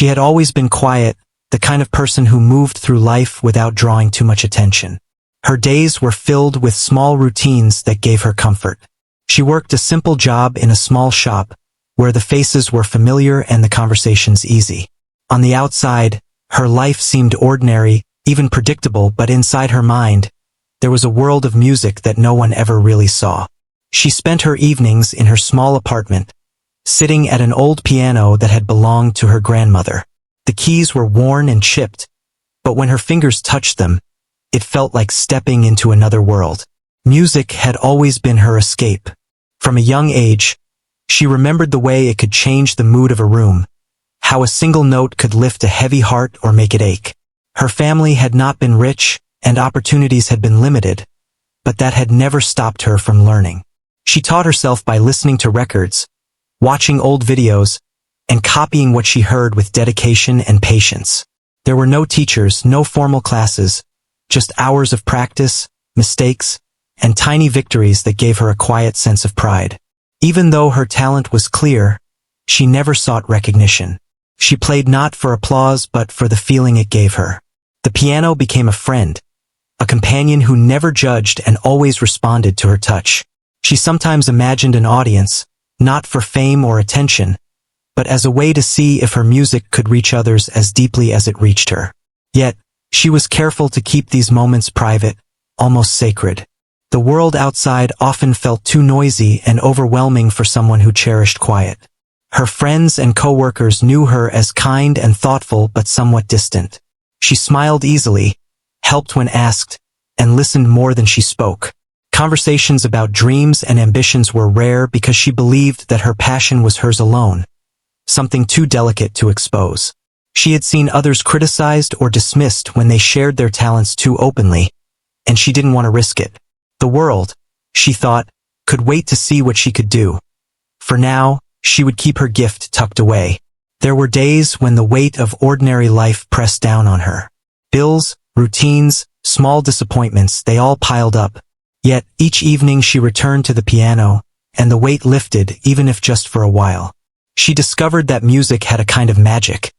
She had always been quiet, the kind of person who moved through life without drawing too much attention. Her days were filled with small routines that gave her comfort. She worked a simple job in a small shop, where the faces were familiar and the conversations easy. On the outside, her life seemed ordinary, even predictable, but inside her mind, there was a world of music that no one ever really saw. She spent her evenings in her small apartment, sitting at an old piano that had belonged to her grandmother. The keys were worn and chipped, but when her fingers touched them, it felt like stepping into another world. Music had always been her escape. From a young age, she remembered the way it could change the mood of a room, how a single note could lift a heavy heart or make it ache. Her family had not been rich, and opportunities had been limited, but that had never stopped her from learning. She taught herself by listening to records, watching old videos, and copying what she heard with dedication and patience. There were no teachers, no formal classes, just hours of practice, mistakes, and tiny victories that gave her a quiet sense of pride. Even though her talent was clear, she never sought recognition. She played not for applause but for the feeling it gave her. The piano became a friend, a companion who never judged and always responded to her touch. She sometimes imagined an audience, not for fame or attention, but as a way to see if her music could reach others as deeply as it reached her. Yet, she was careful to keep these moments private, almost sacred. The world outside often felt too noisy and overwhelming for someone who cherished quiet. Her friends and co-workers knew her as kind and thoughtful but somewhat distant. She smiled easily, helped when asked, and listened more than she spoke. Conversations about dreams and ambitions were rare because she believed that her passion was hers alone, something too delicate to expose. She had seen others criticized or dismissed when they shared their talents too openly, and she didn't want to risk it. The world, she thought, could wait to see what she could do. For now, she would keep her gift tucked away. There were days when the weight of ordinary life pressed down on her. Bills, routines, small disappointments, they all piled up. Yet, each evening she returned to the piano, and the weight lifted, even if just for a while. She discovered that music had a kind of magic.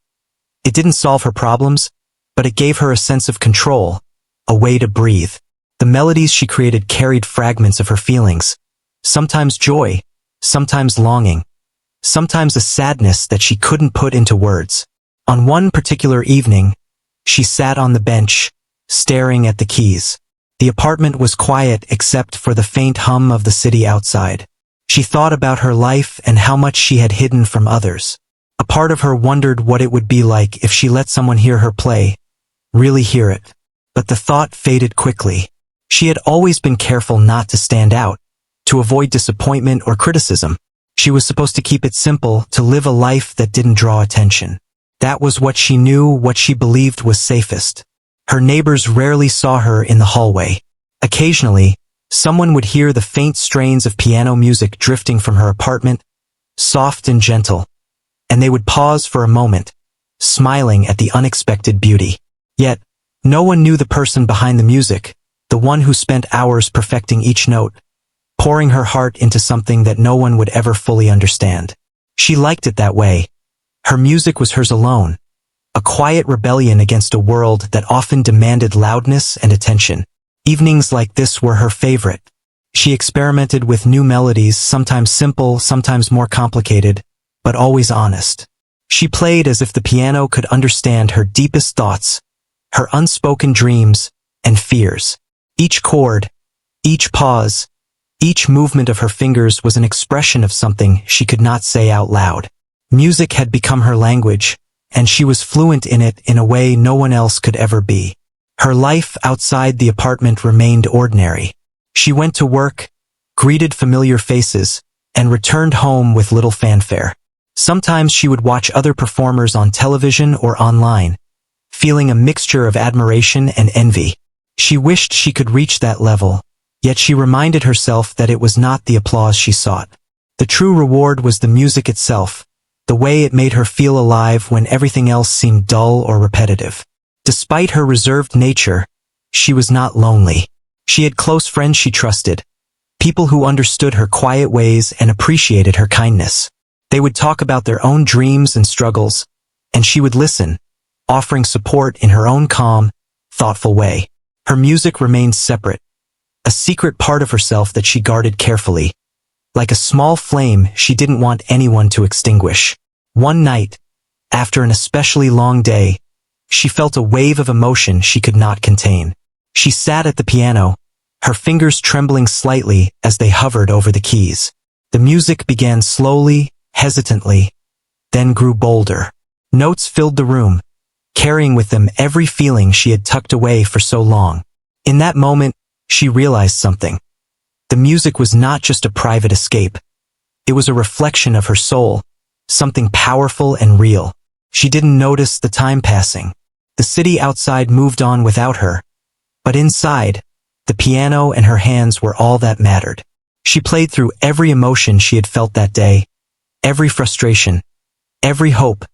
It didn't solve her problems, but it gave her a sense of control, a way to breathe. The melodies she created carried fragments of her feelings, sometimes joy, sometimes longing, sometimes a sadness that she couldn't put into words. On one particular evening, she sat on the bench, staring at the keys. The apartment was quiet except for the faint hum of the city outside. She thought about her life and how much she had hidden from others. A part of her wondered what it would be like if she let someone hear her play, really hear it. But the thought faded quickly. She had always been careful not to stand out, to avoid disappointment or criticism. She was supposed to keep it simple, to live a life that didn't draw attention. That was what she knew, what she believed was safest. Her neighbors rarely saw her in the hallway. Occasionally, someone would hear the faint strains of piano music drifting from her apartment, soft and gentle, and they would pause for a moment, smiling at the unexpected beauty. Yet, no one knew the person behind the music, the one who spent hours perfecting each note, pouring her heart into something that no one would ever fully understand. She liked it that way. Her music was hers alone, a quiet rebellion against a world that often demanded loudness and attention. Evenings like this were her favorite. She experimented with new melodies, sometimes simple, sometimes more complicated, but always honest. She played as if the piano could understand her deepest thoughts, her unspoken dreams and fears. Each chord, each pause, each movement of her fingers was an expression of something she could not say out loud. Music had become her language, and she was fluent in it in a way no one else could ever be. Her life outside the apartment remained ordinary. She went to work, greeted familiar faces, and returned home with little fanfare. Sometimes she would watch other performers on television or online, feeling a mixture of admiration and envy. She wished she could reach that level, yet she reminded herself that it was not the applause she sought. The true reward was the music itself, the way it made her feel alive when everything else seemed dull or repetitive. Despite her reserved nature, she was not lonely. She had close friends she trusted, people who understood her quiet ways and appreciated her kindness. They would talk about their own dreams and struggles, and she would listen, offering support in her own calm, thoughtful way. Her music remained separate, a secret part of herself that she guarded carefully. Like a small flame she didn't want anyone to extinguish. One night, after an especially long day, she felt a wave of emotion she could not contain. She sat at the piano, her fingers trembling slightly as they hovered over the keys. The music began slowly, hesitantly, then grew bolder. Notes filled the room, carrying with them every feeling she had tucked away for so long. In that moment, she realized something. The music was not just a private escape. It was a reflection of her soul, something powerful and real. She didn't notice the time passing. The city outside moved on without her, but inside, the piano and her hands were all that mattered. She played through every emotion she had felt that day, every frustration, every hope,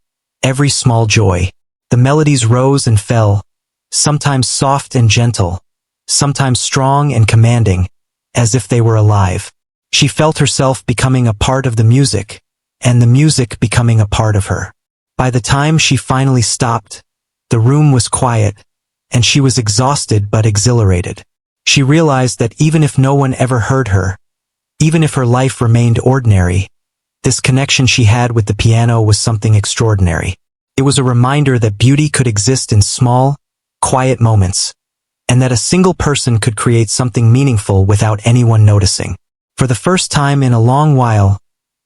every small joy. The melodies rose and fell, sometimes soft and gentle, sometimes strong and commanding, as if they were alive. She felt herself becoming a part of the music, and the music becoming a part of her. By the time she finally stopped, the room was quiet, and she was exhausted but exhilarated. She realized that even if no one ever heard her, even if her life remained ordinary, this connection she had with the piano was something extraordinary. It was a reminder that beauty could exist in small, quiet moments, and that a single person could create something meaningful without anyone noticing. For the first time in a long while,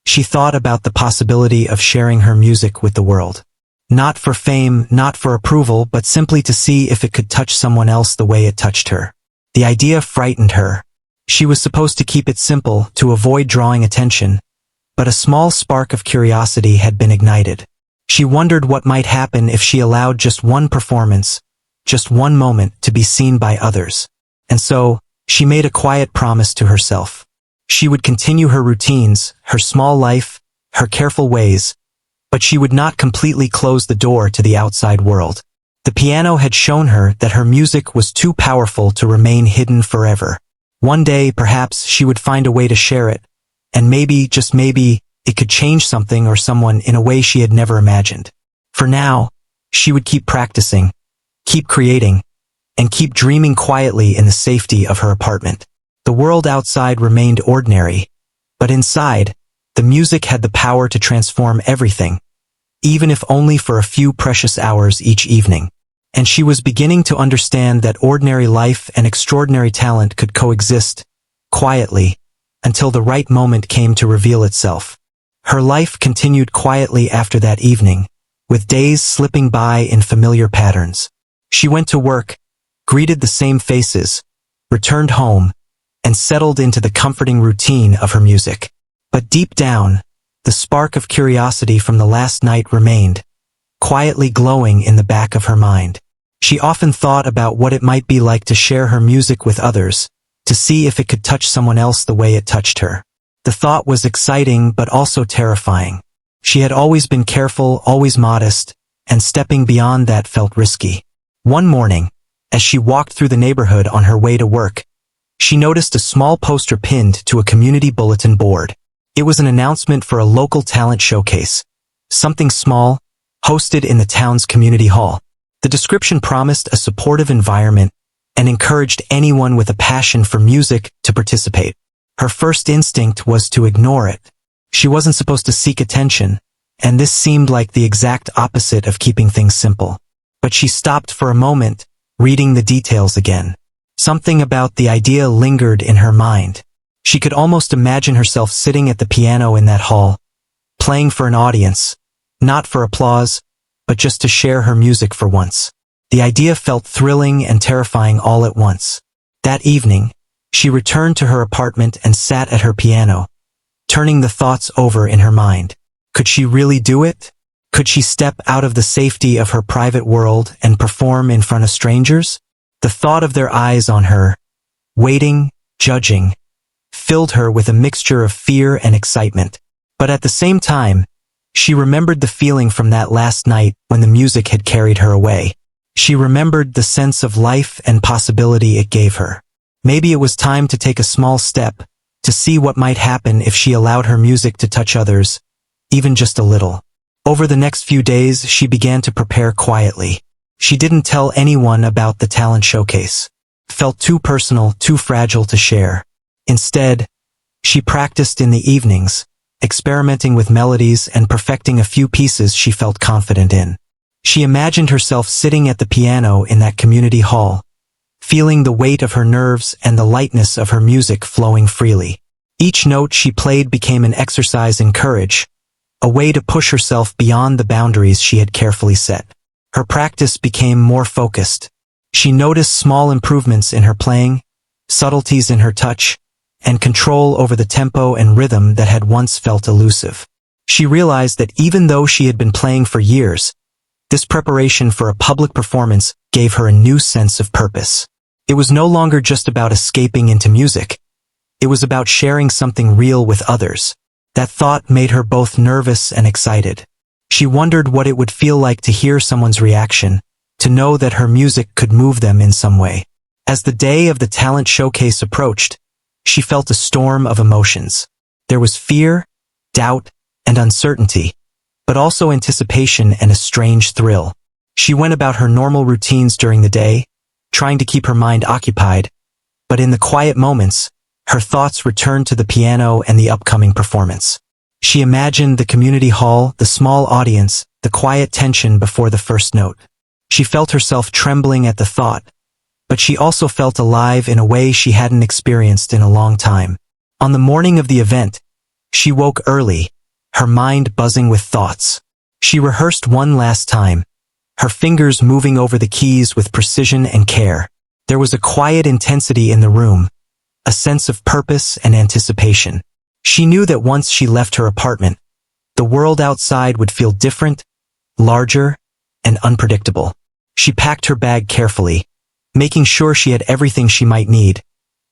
she thought about the possibility of sharing her music with the world. Not for fame, not for approval, but simply to see if it could touch someone else the way it touched her. The idea frightened her. She was supposed to keep it simple, to avoid drawing attention, but a small spark of curiosity had been ignited. She wondered what might happen if she allowed just one performance, just one moment to be seen by others. And so, she made a quiet promise to herself. She would continue her routines, her small life, her careful ways, but she would not completely close the door to the outside world. The piano had shown her that her music was too powerful to remain hidden forever. One day, perhaps, she would find a way to share it, and maybe, just maybe, it could change something or someone in a way she had never imagined. For now, she would keep practicing, keep creating, and keep dreaming quietly in the safety of her apartment. The world outside remained ordinary, but inside, the music had the power to transform everything, even if only for a few precious hours each evening. And she was beginning to understand that ordinary life and extraordinary talent could coexist, quietly, until the right moment came to reveal itself. Her life continued quietly after that evening, with days slipping by in familiar patterns. She went to work, greeted the same faces, returned home, and settled into the comforting routine of her music. But deep down, the spark of curiosity from the last night remained, quietly glowing in the back of her mind. She often thought about what it might be like to share her music with others, to see if it could touch someone else the way it touched her. The thought was exciting but also terrifying. She had always been careful, always modest, and stepping beyond that felt risky. One morning, as she walked through the neighborhood on her way to work, she noticed a small poster pinned to a community bulletin board. It was an announcement for a local talent showcase, something small, hosted in the town's community hall. The description promised a supportive environment and encouraged anyone with a passion for music to participate. Her first instinct was to ignore it. She wasn't supposed to seek attention, and this seemed like the exact opposite of keeping things simple. But she stopped for a moment, reading the details again. Something about the idea lingered in her mind. She could almost imagine herself sitting at the piano in that hall, playing for an audience, not for applause, but just to share her music for once. The idea felt thrilling and terrifying all at once. That evening, she returned to her apartment and sat at her piano, turning the thoughts over in her mind. Could she really do it? Could she step out of the safety of her private world and perform in front of strangers? The thought of their eyes on her, waiting, judging, filled her with a mixture of fear and excitement. But at the same time, she remembered the feeling from that last night when the music had carried her away. She remembered the sense of life and possibility it gave her. Maybe it was time to take a small step, to see what might happen if she allowed her music to touch others, even just a little. Over the next few days, she began to prepare quietly. She didn't tell anyone about the talent showcase. It felt too personal, too fragile to share. Instead, she practiced in the evenings, experimenting with melodies and perfecting a few pieces she felt confident in. She imagined herself sitting at the piano in that community hall, feeling the weight of her nerves and the lightness of her music flowing freely. Each note she played became an exercise in courage, a way to push herself beyond the boundaries she had carefully set. Her practice became more focused. She noticed small improvements in her playing, subtleties in her touch, and control over the tempo and rhythm that had once felt elusive. She realized that even though she had been playing for years, this preparation for a public performance gave her a new sense of purpose. It was no longer just about escaping into music. It was about sharing something real with others. That thought made her both nervous and excited. She wondered what it would feel like to hear someone's reaction, to know that her music could move them in some way. As the day of the talent showcase approached, she felt a storm of emotions. There was fear, doubt, and uncertainty, but also anticipation and a strange thrill. She went about her normal routines during the day, trying to keep her mind occupied, but in the quiet moments, her thoughts returned to the piano and the upcoming performance. She imagined the community hall, the small audience, the quiet tension before the first note. She felt herself trembling at the thought, but she also felt alive in a way she hadn't experienced in a long time. On the morning of the event, she woke early, her mind buzzing with thoughts. She rehearsed one last time, her fingers moving over the keys with precision and care. There was a quiet intensity in the room, a sense of purpose and anticipation. She knew that once she left her apartment, the world outside would feel different, larger, and unpredictable. She packed her bag carefully, making sure she had everything she might need,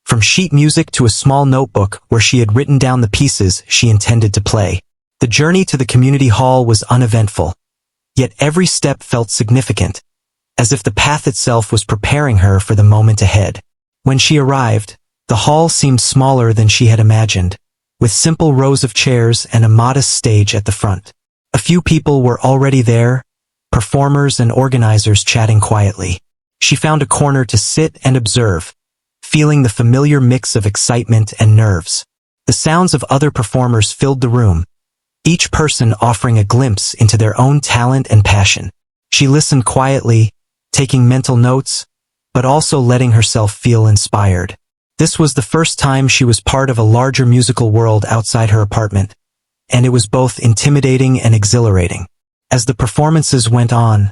from sheet music to a small notebook where she had written down the pieces she intended to play. The journey to the community hall was uneventful, yet every step felt significant, as if the path itself was preparing her for the moment ahead. When she arrived, the hall seemed smaller than she had imagined, with simple rows of chairs and a modest stage at the front. A few people were already there, performers and organizers chatting quietly. She found a corner to sit and observe, feeling the familiar mix of excitement and nerves. The sounds of other performers filled the room, each person offering a glimpse into their own talent and passion. She listened quietly, taking mental notes, but also letting herself feel inspired. This was the first time she was part of a larger musical world outside her apartment, and it was both intimidating and exhilarating. As the performances went on,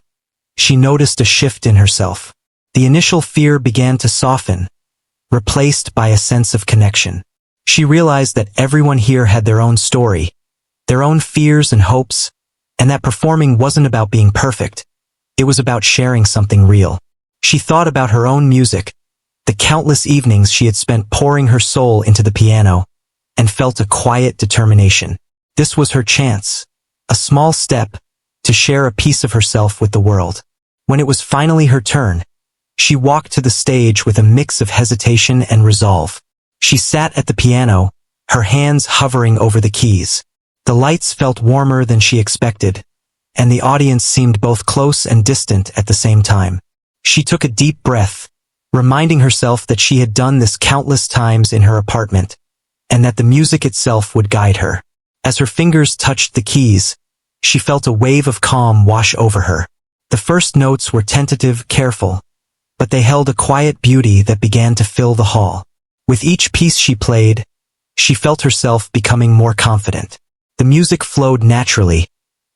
she noticed a shift in herself. The initial fear began to soften, replaced by a sense of connection. She realized that everyone here had their own story, their own fears and hopes, and that performing wasn't about being perfect. It was about sharing something real. She thought about her own music, the countless evenings she had spent pouring her soul into the piano, and felt a quiet determination. This was her chance, a small step, to share a piece of herself with the world. When it was finally her turn, she walked to the stage with a mix of hesitation and resolve. She sat at the piano, her hands hovering over the keys. The lights felt warmer than she expected, and the audience seemed both close and distant at the same time. She took a deep breath, reminding herself that she had done this countless times in her apartment, and that the music itself would guide her. As her fingers touched the keys, she felt a wave of calm wash over her. The first notes were tentative, careful, but they held a quiet beauty that began to fill the hall. With each piece she played, she felt herself becoming more confident. The music flowed naturally,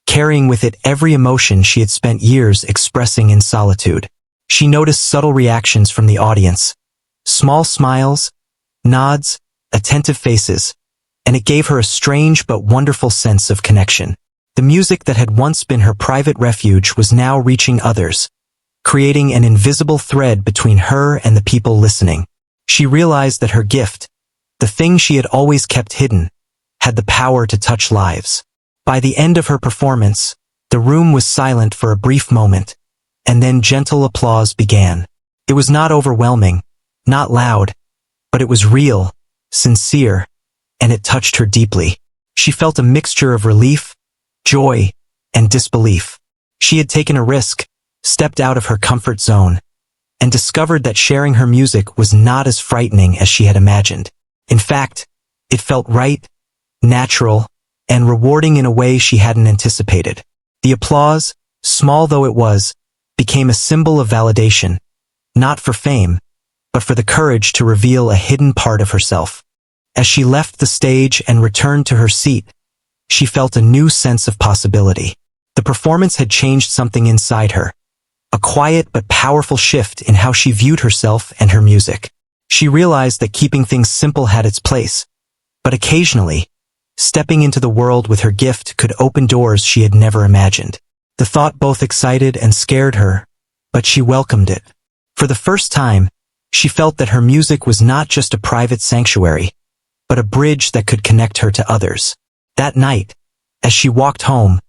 carrying with it every emotion she had spent years expressing in solitude. She noticed subtle reactions from the audience, small smiles, nods, attentive faces, and it gave her a strange but wonderful sense of connection. The music that had once been her private refuge was now reaching others, creating an invisible thread between her and the people listening. She realized that her gift, the thing she had always kept hidden, had the power to touch lives. By the end of her performance, the room was silent for a brief moment, and then gentle applause began. It was not overwhelming, not loud, but it was real, sincere, and it touched her deeply. She felt a mixture of relief, joy, and disbelief. She had taken a risk, stepped out of her comfort zone, and discovered that sharing her music was not as frightening as she had imagined. In fact, it felt right, natural, and rewarding in a way she hadn't anticipated. The applause, small though it was, became a symbol of validation, not for fame, but for the courage to reveal a hidden part of herself. As she left the stage and returned to her seat, she felt a new sense of possibility. The performance had changed something inside her, a quiet but powerful shift in how she viewed herself and her music. She realized that keeping things simple had its place, but occasionally, stepping into the world with her gift could open doors she had never imagined. The thought both excited and scared her, but she welcomed it. For the first time, she felt that her music was not just a private sanctuary, but a bridge that could connect her to others. That night, as she walked home,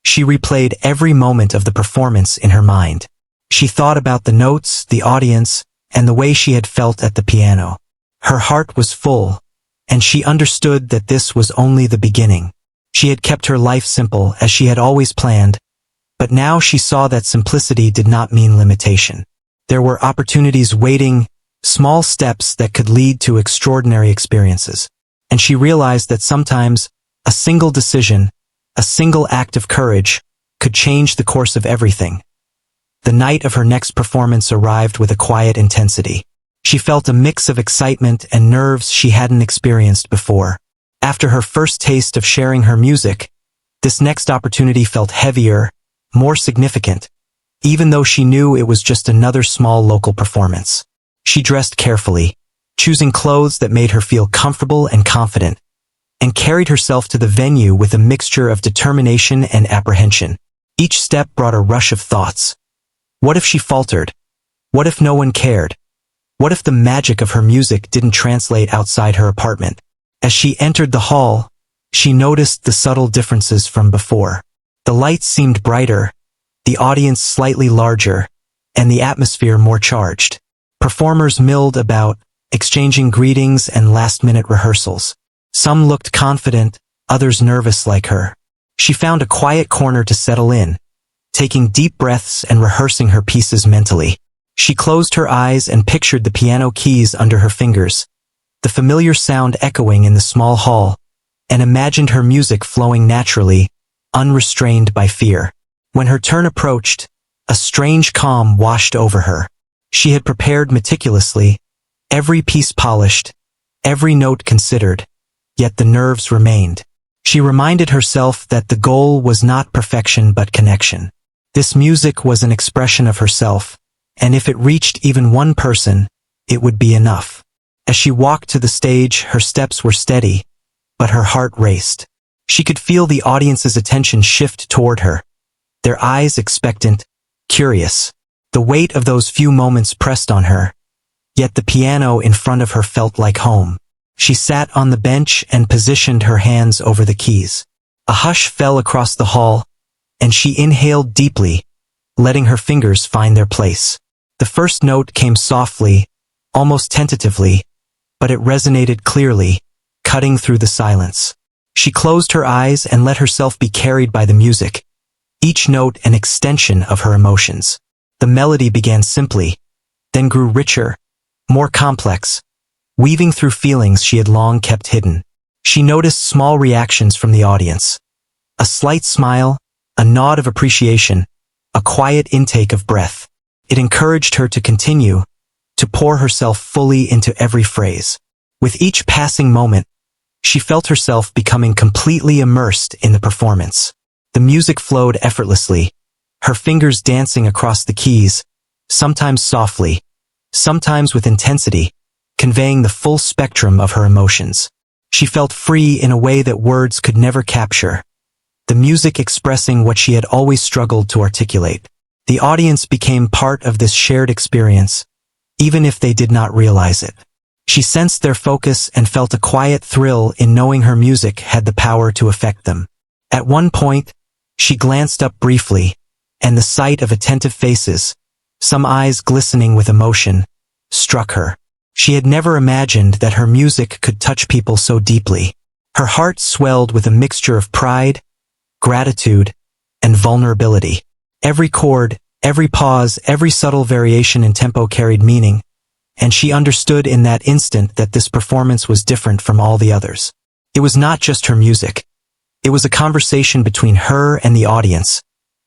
she replayed every moment of the performance in her mind. She thought about the notes, the audience, and the way she had felt at the piano. Her heart was full, and she understood that this was only the beginning. She had kept her life simple as she had always planned, but now she saw that simplicity did not mean limitation. There were opportunities waiting, small steps that could lead to extraordinary experiences. And she realized that sometimes, a single decision, a single act of courage, could change the course of everything. The night of her next performance arrived with a quiet intensity. She felt a mix of excitement and nerves she hadn't experienced before. After her first taste of sharing her music, this next opportunity felt heavier, more significant, even though she knew it was just another small local performance. She dressed carefully, choosing clothes that made her feel comfortable and confident, and carried herself to the venue with a mixture of determination and apprehension. Each step brought a rush of thoughts. What if she faltered? What if no one cared? What if the magic of her music didn't translate outside her apartment? As she entered the hall, she noticed the subtle differences from before. The lights seemed brighter, the audience slightly larger, and the atmosphere more charged. Performers milled about, exchanging greetings and last-minute rehearsals. Some looked confident, others nervous like her. She found a quiet corner to settle in, taking deep breaths and rehearsing her pieces mentally. She closed her eyes and pictured the piano keys under her fingers, the familiar sound echoing in the small hall, and imagined her music flowing naturally, unrestrained by fear. When her turn approached, a strange calm washed over her. She had prepared meticulously, every piece polished, every note considered, yet the nerves remained. She reminded herself that the goal was not perfection but connection. This music was an expression of herself, and if it reached even one person, it would be enough. As she walked to the stage, her steps were steady, but her heart raced. She could feel the audience's attention shift toward her, their eyes expectant, curious. The weight of those few moments pressed on her, yet the piano in front of her felt like home. She sat on the bench and positioned her hands over the keys. A hush fell across the hall, and she inhaled deeply, letting her fingers find their place. The first note came softly, almost tentatively, but it resonated clearly, cutting through the silence. She closed her eyes and let herself be carried by the music, each note an extension of her emotions. The melody began simply, then grew richer, more complex, weaving through feelings she had long kept hidden. She noticed small reactions from the audience. A slight smile, a nod of appreciation, a quiet intake of breath. It encouraged her to continue, to pour herself fully into every phrase. With each passing moment, she felt herself becoming completely immersed in the performance. The music flowed effortlessly, her fingers dancing across the keys, sometimes softly, sometimes with intensity, conveying the full spectrum of her emotions. She felt free in a way that words could never capture, the music expressing what she had always struggled to articulate. The audience became part of this shared experience, even if they did not realize it. She sensed their focus and felt a quiet thrill in knowing her music had the power to affect them. At one point, she glanced up briefly, and the sight of attentive faces, some eyes glistening with emotion, struck her. She had never imagined that her music could touch people so deeply. Her heart swelled with a mixture of pride, gratitude, and vulnerability. Every chord, every pause, every subtle variation in tempo carried meaning, and she understood in that instant that this performance was different from all the others. It was not just her music. It was a conversation between her and the audience,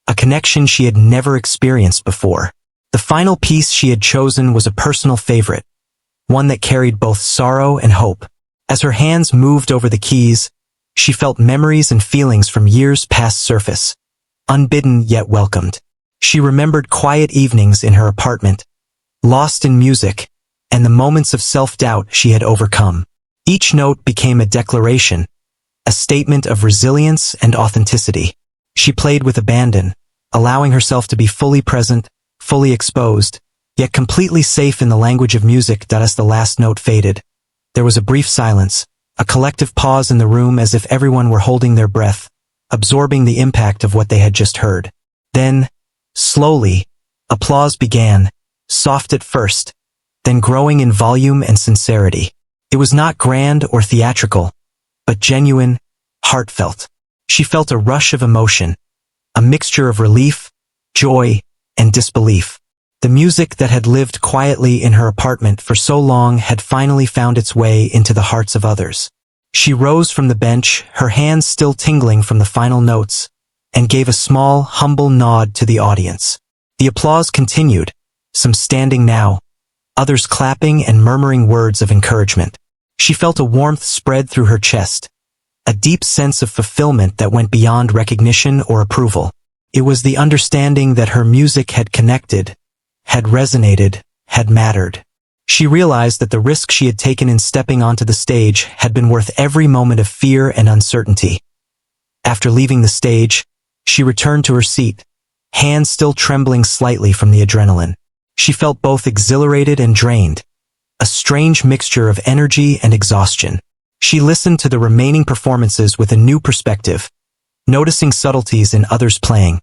a connection she had never experienced before. The final piece she had chosen was a personal favorite, one that carried both sorrow and hope. As her hands moved over the keys, she felt memories and feelings from years past surface, unbidden yet welcomed. She remembered quiet evenings in her apartment, lost in music, and the moments of self-doubt she had overcome. Each note became a declaration, a statement of resilience and authenticity. She played with abandon, allowing herself to be fully present, fully exposed, yet completely safe in the language of music. As the last note faded, there was a brief silence, a collective pause in the room as if everyone were holding their breath, absorbing the impact of what they had just heard. Then, slowly, applause began, soft at first, then growing in volume and sincerity. It was not grand or theatrical, but genuine, heartfelt. She felt a rush of emotion, a mixture of relief, joy, and disbelief. The music that had lived quietly in her apartment for so long had finally found its way into the hearts of others. She rose from the bench, her hands still tingling from the final notes, and gave a small, humble nod to the audience. The applause continued, some standing now, others clapping and murmuring words of encouragement. She felt a warmth spread through her chest, a deep sense of fulfillment that went beyond recognition or approval. It was the understanding that her music had connected, had resonated, had mattered. She realized that the risk she had taken in stepping onto the stage had been worth every moment of fear and uncertainty. After leaving the stage, she returned to her seat, hands still trembling slightly from the adrenaline. She felt both exhilarated and drained, a strange mixture of energy and exhaustion. She listened to the remaining performances with a new perspective, noticing subtleties in others playing,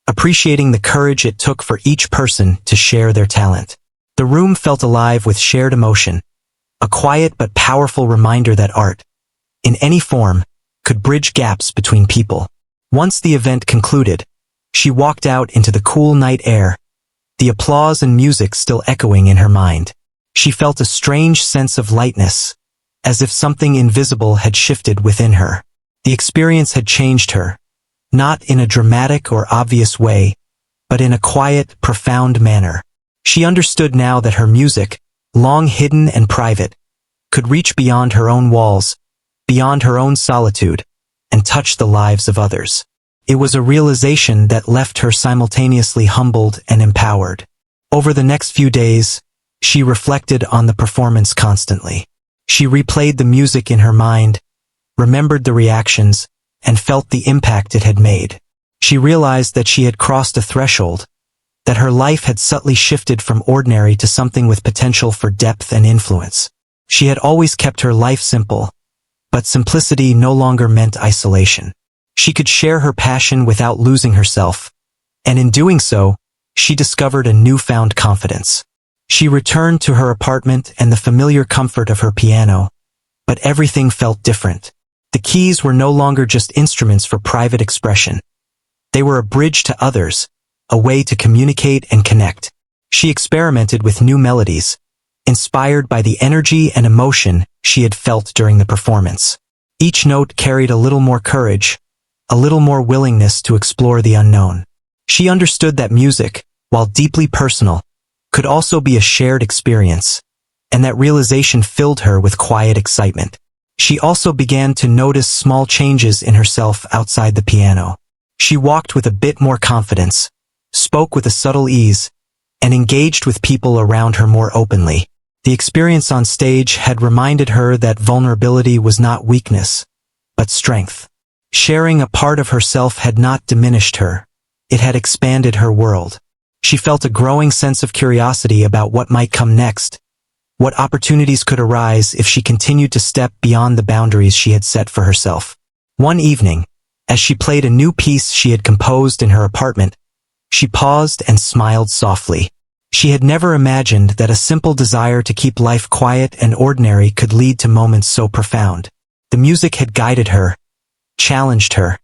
appreciating the courage it took for each person to share their talent. The room felt alive with shared emotion, a quiet but powerful reminder that art, in any form, could bridge gaps between people. Once the event concluded, she walked out into the cool night air, the applause and music still echoing in her mind. She felt a strange sense of lightness, as if something invisible had shifted within her. The experience had changed her, not in a dramatic or obvious way, but in a quiet, profound manner. She understood now that her music, long hidden and private, could reach beyond her own walls, beyond her own solitude, and touch the lives of others. It was a realization that left her simultaneously humbled and empowered. Over the next few days, she reflected on the performance constantly. She replayed the music in her mind, remembered the reactions, and felt the impact it had made. She realized that she had crossed a threshold, that her life had subtly shifted from ordinary to something with potential for depth and influence. She had always kept her life simple, but simplicity no longer meant isolation. She could share her passion without losing herself, and in doing so, she discovered a newfound confidence. She returned to her apartment and the familiar comfort of her piano, but everything felt different. The keys were no longer just instruments for private expression. They were a bridge to others, a way to communicate and connect. She experimented with new melodies, inspired by the energy and emotion she had felt during the performance. Each note carried a little more courage, a little more willingness to explore the unknown. She understood that music, while deeply personal, could also be a shared experience, and that realization filled her with quiet excitement. She also began to notice small changes in herself outside the piano. She walked with a bit more confidence, spoke with a subtle ease, and engaged with people around her more openly. The experience on stage had reminded her that vulnerability was not weakness, but strength. Sharing a part of herself had not diminished her, it had expanded her world. She felt a growing sense of curiosity about what might come next, what opportunities could arise if she continued to step beyond the boundaries she had set for herself. One evening, as she played a new piece she had composed in her apartment, she paused and smiled softly. She had never imagined that a simple desire to keep life quiet and ordinary could lead to moments so profound. The music had guided her, challenged her,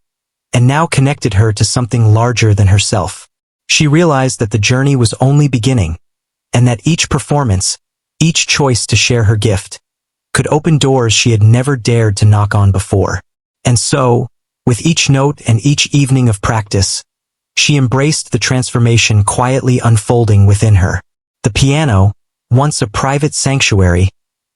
and now connected her to something larger than herself. She realized that the journey was only beginning, and that each performance, each choice to share her gift, could open doors she had never dared to knock on before. And so, with each note and each evening of practice, she embraced the transformation quietly unfolding within her. The piano, once a private sanctuary,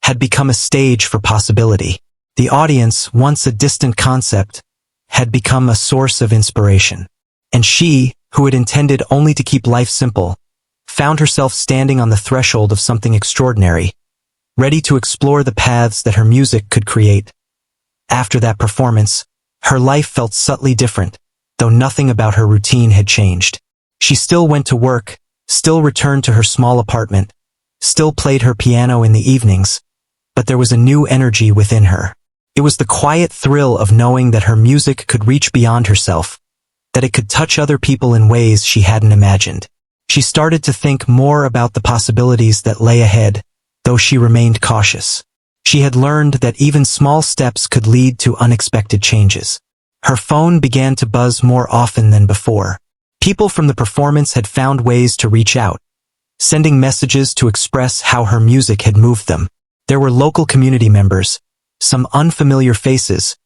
had become a stage for possibility. The audience, once a distant concept, had become a source of inspiration. And she, who had intended only to keep life simple, found herself standing on the threshold of something extraordinary, ready to explore the paths that her music could create. After that performance, her life felt subtly different, though nothing about her routine had changed. She still went to work, still returned to her small apartment, still played her piano in the evenings, but there was a new energy within her. It was the quiet thrill of knowing that her music could reach beyond herself, that it could touch other people in ways she hadn't imagined. She started to think more about the possibilities that lay ahead, though she remained cautious. She had learned that even small steps could lead to unexpected changes. Her phone began to buzz more often than before. People from the performance had found ways to reach out, sending messages to express how her music had moved them. There were local community members, some unfamiliar faces,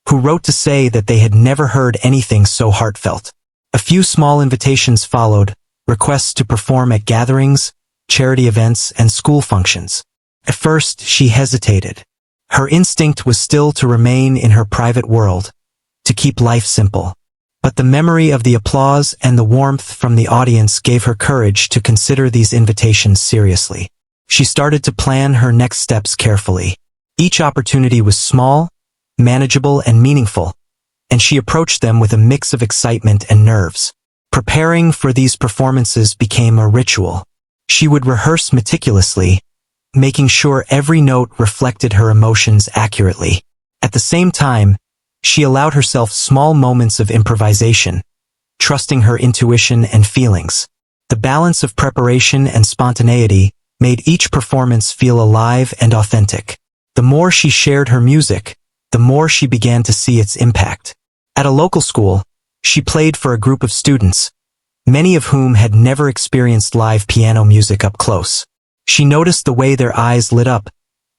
who wrote to say that they had never heard anything so heartfelt. A few small invitations followed, requests to perform at gatherings, charity events, and school functions. At first, she hesitated. Her instinct was still to remain in her private world, to keep life simple. But the memory of the applause and the warmth from the audience gave her courage to consider these invitations seriously. She started to plan her next steps carefully. Each opportunity was small, manageable, and meaningful, and she approached them with a mix of excitement and nerves. Preparing for these performances became a ritual. She would rehearse meticulously, making sure every note reflected her emotions accurately. At the same time, she allowed herself small moments of improvisation, trusting her intuition and feelings. The balance of preparation and spontaneity made each performance feel alive and authentic. The more she shared her music, the more she began to see its impact. At a local school, she played for a group of students, many of whom had never experienced live piano music up close. She noticed the way their eyes lit up,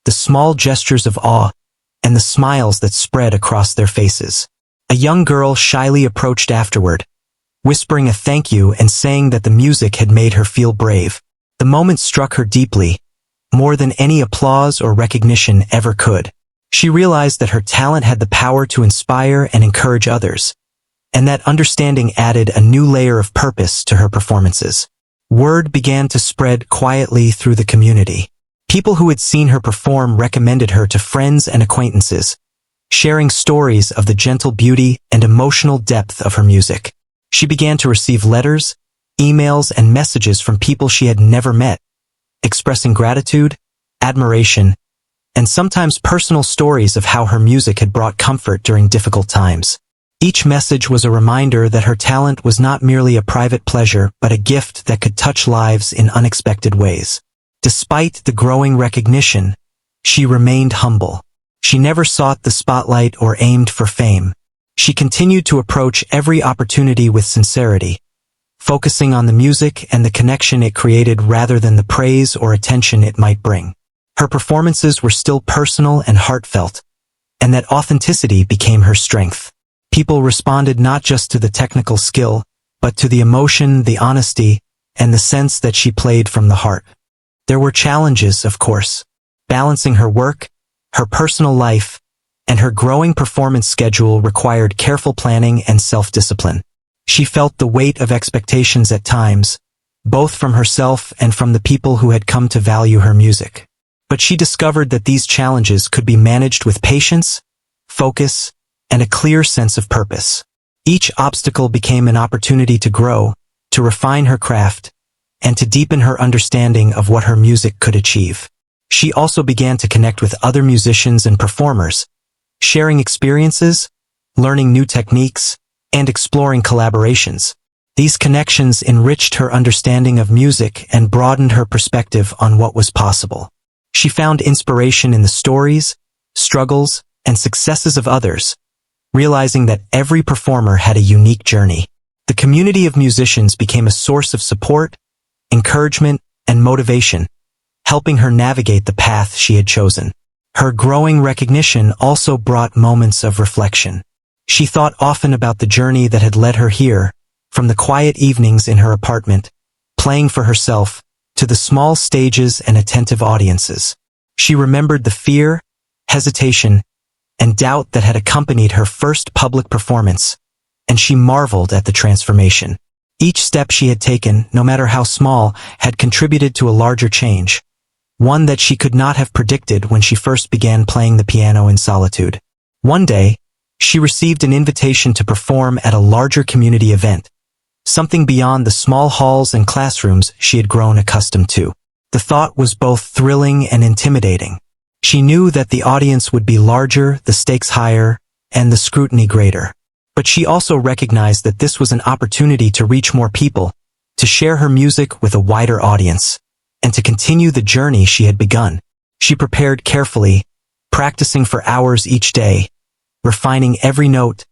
the small gestures of awe, and the smiles that spread across their faces. A young girl shyly approached afterward, whispering a thank you and saying that the music had made her feel brave. The moment struck her deeply, more than any applause or recognition ever could. She realized that her talent had the power to inspire and encourage others, and that understanding added a new layer of purpose to her performances. Word began to spread quietly through the community. People who had seen her perform recommended her to friends and acquaintances, sharing stories of the gentle beauty and emotional depth of her music. She began to receive letters, emails, and messages from people she had never met, expressing gratitude, admiration, and sometimes personal stories of how her music had brought comfort during difficult times. Each message was a reminder that her talent was not merely a private pleasure but a gift that could touch lives in unexpected ways. Despite the growing recognition, she remained humble. She never sought the spotlight or aimed for fame. She continued to approach every opportunity with sincerity, focusing on the music and the connection it created rather than the praise or attention it might bring. Her performances were still personal and heartfelt, and that authenticity became her strength. People responded not just to the technical skill, but to the emotion, the honesty, and the sense that she played from the heart. There were challenges, of course. Balancing her work, her personal life, and her growing performance schedule required careful planning and self-discipline. She felt the weight of expectations at times, both from herself and from the people who had come to value her music. But she discovered that these challenges could be managed with patience, focus, and a clear sense of purpose. Each obstacle became an opportunity to grow, to refine her craft, and to deepen her understanding of what her music could achieve. She also began to connect with other musicians and performers, sharing experiences, learning new techniques, and exploring collaborations. These connections enriched her understanding of music and broadened her perspective on what was possible. She found inspiration in the stories, struggles, and successes of others, realizing that every performer had a unique journey. The community of musicians became a source of support, encouragement, and motivation, helping her navigate the path she had chosen. Her growing recognition also brought moments of reflection. She thought often about the journey that had led her here, from the quiet evenings in her apartment, playing for herself, to the small stages and attentive audiences. She remembered the fear, hesitation, and doubt that had accompanied her first public performance, and she marveled at the transformation. Each step she had taken, no matter how small, had contributed to a larger change, one that she could not have predicted when she first began playing the piano in solitude. One day, she received an invitation to perform at a larger community event, something beyond the small halls and classrooms she had grown accustomed to. The thought was both thrilling and intimidating. She knew that the audience would be larger, the stakes higher, and the scrutiny greater. But she also recognized that this was an opportunity to reach more people, to share her music with a wider audience, and to continue the journey she had begun. She prepared carefully, practicing for hours each day, refining every note,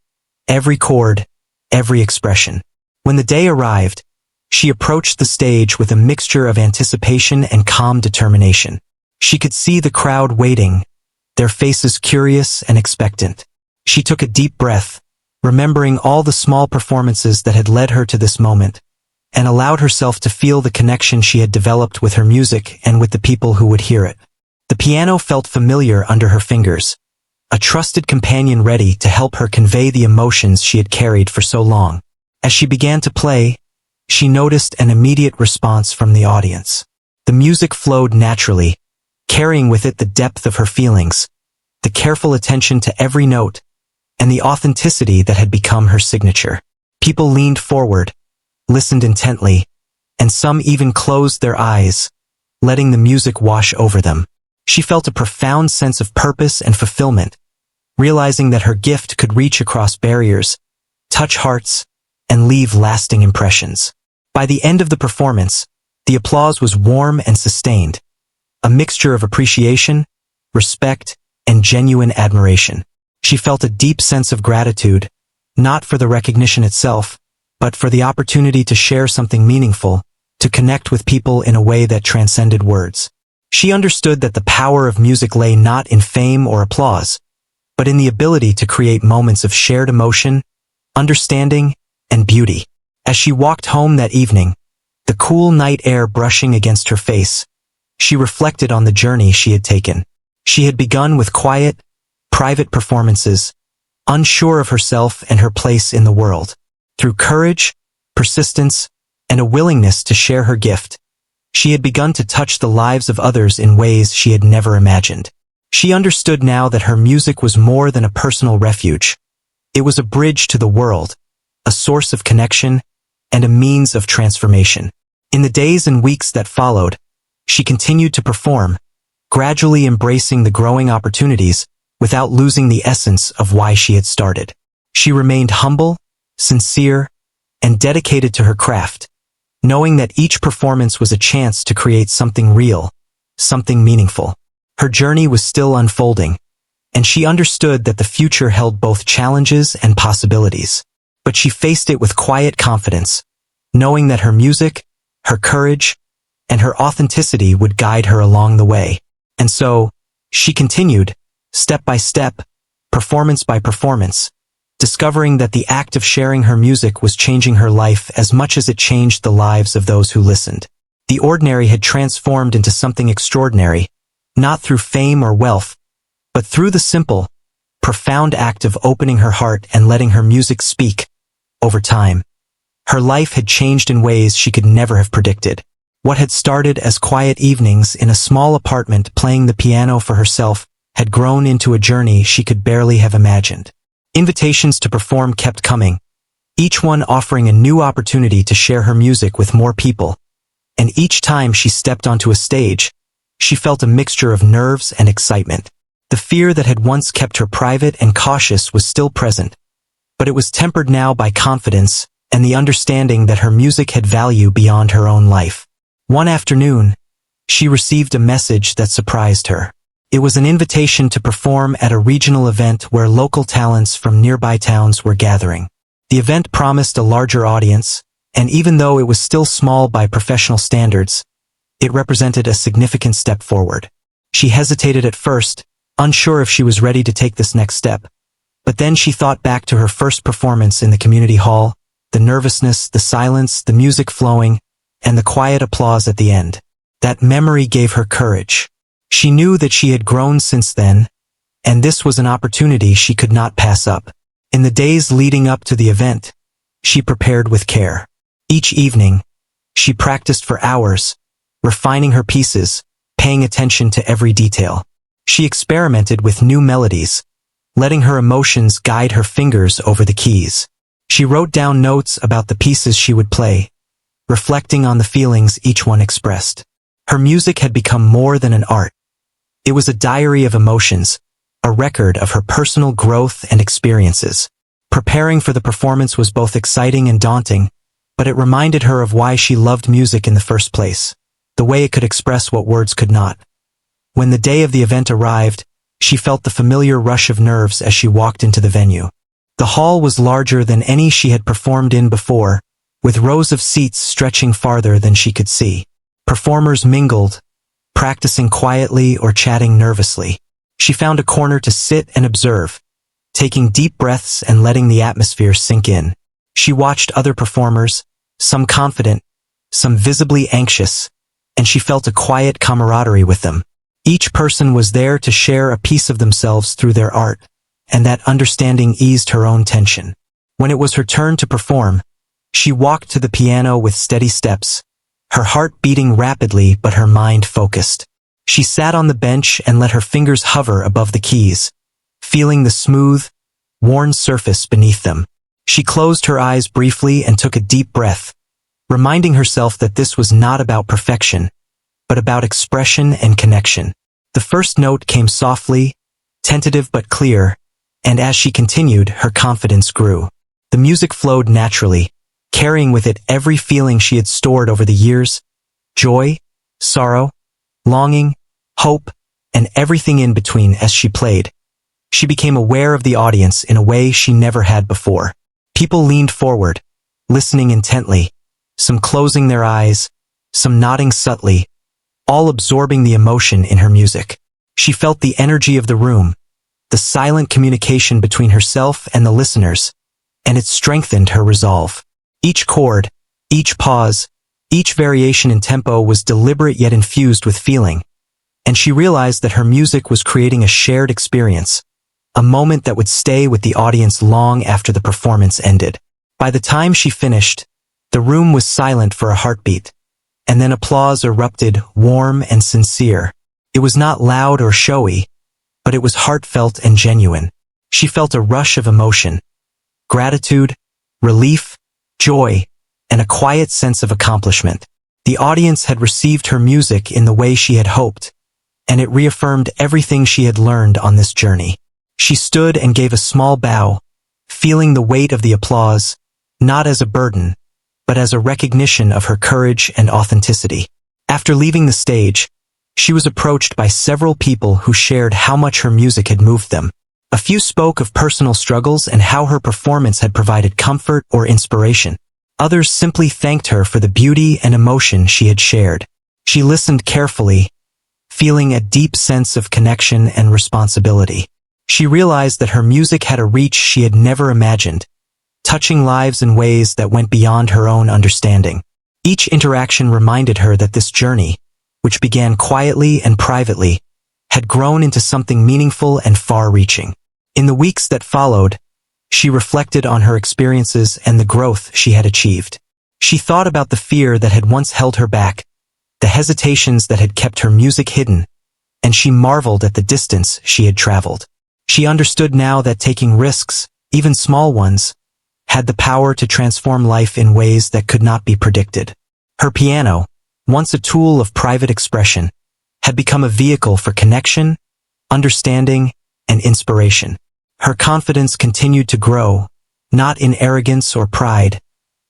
every chord, every expression. When the day arrived, she approached the stage with a mixture of anticipation and calm determination. She could see the crowd waiting, their faces curious and expectant. She took a deep breath, remembering all the small performances that had led her to this moment, and allowed herself to feel the connection she had developed with her music and with the people who would hear it. The piano felt familiar under her fingers, a trusted companion ready to help her convey the emotions she had carried for so long. As she began to play, she noticed an immediate response from the audience. The music flowed naturally, carrying with it the depth of her feelings, the careful attention to every note, and the authenticity that had become her signature. People leaned forward, listened intently, and some even closed their eyes, letting the music wash over them. She felt a profound sense of purpose and fulfillment, realizing that her gift could reach across barriers, touch hearts, and leave lasting impressions. By the end of the performance, the applause was warm and sustained, a mixture of appreciation, respect, and genuine admiration. She felt a deep sense of gratitude, not for the recognition itself, but for the opportunity to share something meaningful, to connect with people in a way that transcended words. She understood that the power of music lay not in fame or applause, but in the ability to create moments of shared emotion, understanding, and beauty. As she walked home that evening, the cool night air brushing against her face, she reflected on the journey she had taken. She had begun with quiet, private performances, unsure of herself and her place in the world. Through courage, persistence, and a willingness to share her gift, she had begun to touch the lives of others in ways she had never imagined. She understood now that her music was more than a personal refuge. It was a bridge to the world, a source of connection, and a means of transformation. In the days and weeks that followed, she continued to perform, gradually embracing the growing opportunities without losing the essence of why she had started. She remained humble, sincere, and dedicated to her craft, knowing that each performance was a chance to create something real, something meaningful. Her journey was still unfolding, and she understood that the future held both challenges and possibilities. But she faced it with quiet confidence, knowing that her music, her courage, and her authenticity would guide her along the way. And so, she continued, step by step, performance by performance, discovering that the act of sharing her music was changing her life as much as it changed the lives of those who listened. The ordinary had transformed into something extraordinary, not through fame or wealth, but through the simple, profound act of opening her heart and letting her music speak. Over time, her life had changed in ways she could never have predicted. What had started as quiet evenings in a small apartment playing the piano for herself had grown into a journey she could barely have imagined. Invitations to perform kept coming, each one offering a new opportunity to share her music with more people. And each time she stepped onto a stage, she felt a mixture of nerves and excitement. The fear that had once kept her private and cautious was still present, but it was tempered now by confidence and the understanding that her music had value beyond her own life. One afternoon, she received a message that surprised her. It was an invitation to perform at a regional event where local talents from nearby towns were gathering. The event promised a larger audience, and even though it was still small by professional standards, it represented a significant step forward. She hesitated at first, unsure if she was ready to take this next step. But then she thought back to her first performance in the community hall, the nervousness, the silence, the music flowing, and the quiet applause at the end. That memory gave her courage. She knew that she had grown since then, and this was an opportunity she could not pass up. In the days leading up to the event, she prepared with care. Each evening, she practiced for hours, refining her pieces, paying attention to every detail. She experimented with new melodies, letting her emotions guide her fingers over the keys. She wrote down notes about the pieces she would play, reflecting on the feelings each one expressed. Her music had become more than an art. It was a diary of emotions, a record of her personal growth and experiences. Preparing for the performance was both exciting and daunting, but it reminded her of why she loved music in the first place, the way it could express what words could not. When the day of the event arrived, she felt the familiar rush of nerves as she walked into the venue. The hall was larger than any she had performed in before, with rows of seats stretching farther than she could see. Performers mingled, practicing quietly or chatting nervously. She found a corner to sit and observe, taking deep breaths and letting the atmosphere sink in. She watched other performers, some confident, some visibly anxious, and she felt a quiet camaraderie with them. Each person was there to share a piece of themselves through their art, and that understanding eased her own tension. When it was her turn to perform, she walked to the piano with steady steps, her heart beating rapidly but her mind focused. She sat on the bench and let her fingers hover above the keys, feeling the smooth, worn surface beneath them. She closed her eyes briefly and took a deep breath, reminding herself that this was not about perfection, but about expression and connection. The first note came softly, tentative but clear, and as she continued, her confidence grew. The music flowed naturally, carrying with it every feeling she had stored over the years: joy, sorrow, longing, hope, and everything in between. As she played, she became aware of the audience in a way she never had before. People leaned forward, listening intently, some closing their eyes, some nodding subtly, all absorbing the emotion in her music. She felt the energy of the room, the silent communication between herself and the listeners, and it strengthened her resolve. Each chord, each pause, each variation in tempo was deliberate yet infused with feeling, and she realized that her music was creating a shared experience, a moment that would stay with the audience long after the performance ended. By the time she finished, the room was silent for a heartbeat, and then applause erupted, warm and sincere. It was not loud or showy, but it was heartfelt and genuine. She felt a rush of emotion, gratitude, relief, joy, and a quiet sense of accomplishment. The audience had received her music in the way she had hoped, and it reaffirmed everything she had learned on this journey. She stood and gave a small bow, feeling the weight of the applause, not as a burden, but as a recognition of her courage and authenticity. After leaving the stage, she was approached by several people who shared how much her music had moved them. A few spoke of personal struggles and how her performance had provided comfort or inspiration. Others simply thanked her for the beauty and emotion she had shared. She listened carefully, feeling a deep sense of connection and responsibility. She realized that her music had a reach she had never imagined, touching lives in ways that went beyond her own understanding. Each interaction reminded her that this journey, which began quietly and privately, had grown into something meaningful and far-reaching. In the weeks that followed, she reflected on her experiences and the growth she had achieved. She thought about the fear that had once held her back, the hesitations that had kept her music hidden, and she marveled at the distance she had traveled. She understood now that taking risks, even small ones, had the power to transform life in ways that could not be predicted. Her piano, once a tool of private expression, had become a vehicle for connection, understanding, and inspiration. Her confidence continued to grow, not in arrogance or pride,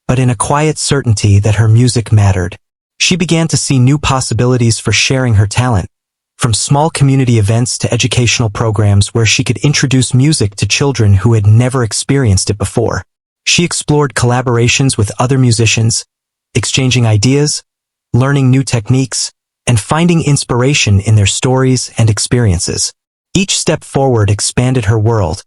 but in a quiet certainty that her music mattered. She began to see new possibilities for sharing her talent, from small community events to educational programs where she could introduce music to children who had never experienced it before. She explored collaborations with other musicians, exchanging ideas, learning new techniques, and finding inspiration in their stories and experiences. Each step forward expanded her world,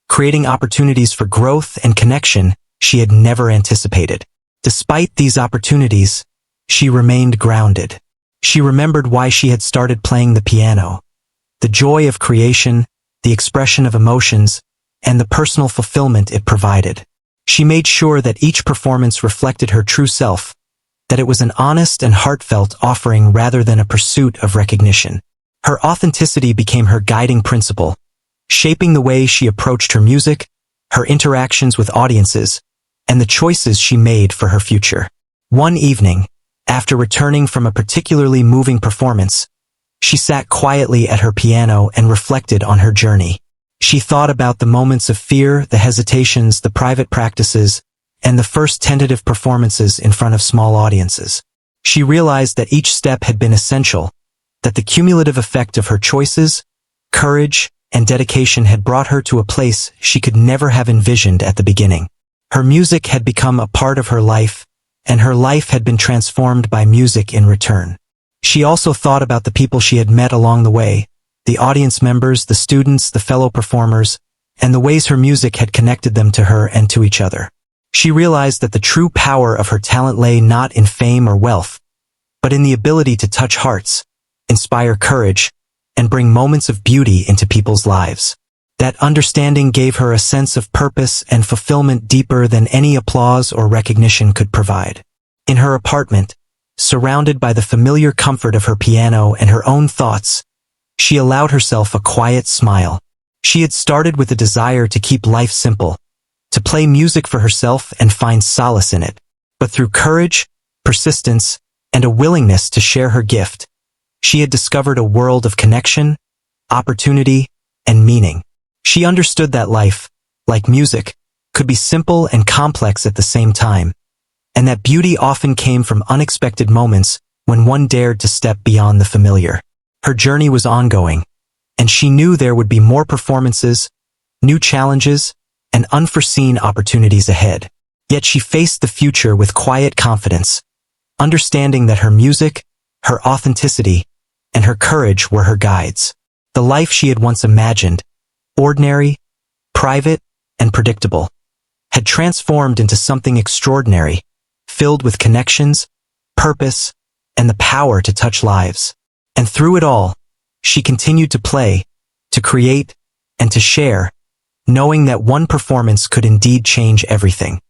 creating opportunities for growth and connection she had never anticipated. Despite these opportunities, she remained grounded. She remembered why she had started playing the piano, the joy of creation, the expression of emotions, and the personal fulfillment it provided. She made sure that each performance reflected her true self, that it was an honest and heartfelt offering rather than a pursuit of recognition. Her authenticity became her guiding principle, shaping the way she approached her music, her interactions with audiences, and the choices she made for her future. One evening, after returning from a particularly moving performance, she sat quietly at her piano and reflected on her journey. She thought about the moments of fear, the hesitations, the private practices, and the first tentative performances in front of small audiences. She realized that each step had been essential, that the cumulative effect of her choices, courage, and dedication had brought her to a place she could never have envisioned at the beginning. Her music had become a part of her life, and her life had been transformed by music in return. She also thought about the people she had met along the way, the audience members, the students, the fellow performers, and the ways her music had connected them to her and to each other. She realized that the true power of her talent lay not in fame or wealth, but in the ability to touch hearts, inspire courage, and bring moments of beauty into people's lives. That understanding gave her a sense of purpose and fulfillment deeper than any applause or recognition could provide. In her apartment, surrounded by the familiar comfort of her piano and her own thoughts, she allowed herself a quiet smile. She had started with a desire to keep life simple, to play music for herself and find solace in it. But through courage, persistence, and a willingness to share her gift, she had discovered a world of connection, opportunity, and meaning. She understood that life, like music, could be simple and complex at the same time, and that beauty often came from unexpected moments when one dared to step beyond the familiar. Her journey was ongoing, and she knew there would be more performances, new challenges, and unforeseen opportunities ahead. Yet she faced the future with quiet confidence, understanding that her music, her authenticity, and her courage were her guides. The life she had once imagined, ordinary, private, and predictable, had transformed into something extraordinary, filled with connections, purpose, and the power to touch lives. And through it all, she continued to play, to create, and to share, knowing that one performance could indeed change everything.